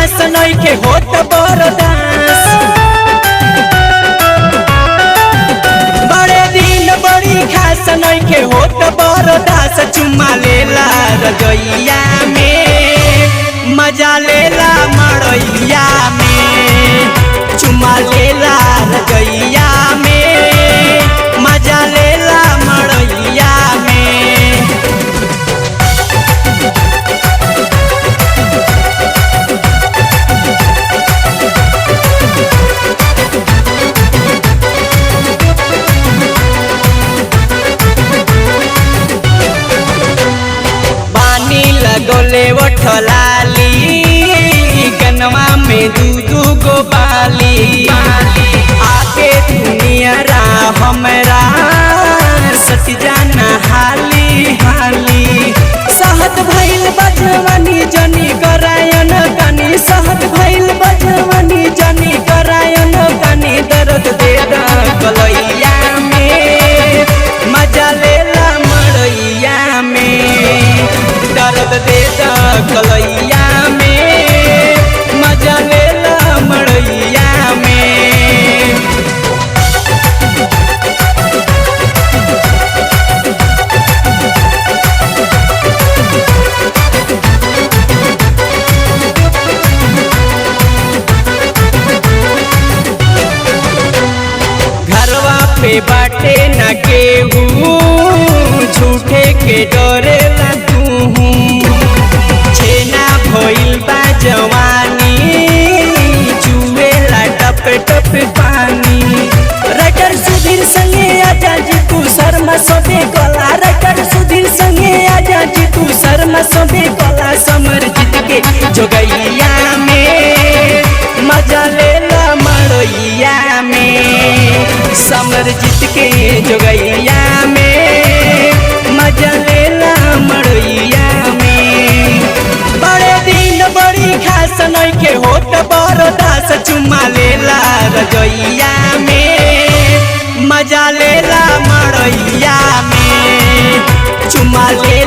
खास नहीं के होत बरदास। बड़े दिन बड़ी खास नहीं के होत बरदास। चुम्मा लेला रजोइया में मजा लेला मड़ैया में। चुम्मा लेला रजोइया में मजा लेला मड़ैया में। पानी लगोले वठलाली गनवा में दूधू गो बाली। आके दुनियारा हमरा सच जाना हाली हाली। सहत भइल बजवानी जनी करायन कानी। सहत भइल बजवानी जनी करायन कानी। दर्द दे कलैया में मजा लेला मड़ैया में। दर्द दे कलैया में मजा लेला मड़ैया में। घरवा पे बाटे न केहू झूठे के डरेला तू। छेना भइल बा जवानी चुएला टप टप पानी। राइटर सुधीर संगे आजा जी तू शर्मा सबे कला। राइटर सुधीर संगे आजा जी तू शर्मा सबे कला। समर जीत के जोगैया में मजा लेला मड़ैया में। समर जीत के जोगैया में मजा लेला मड़ैया में। बड़े दिन बड़ी खास नहीं के होत बरदास। चुम्मा लेला रजोइया में मजा लेला मड़ैया में। चुम्मा ले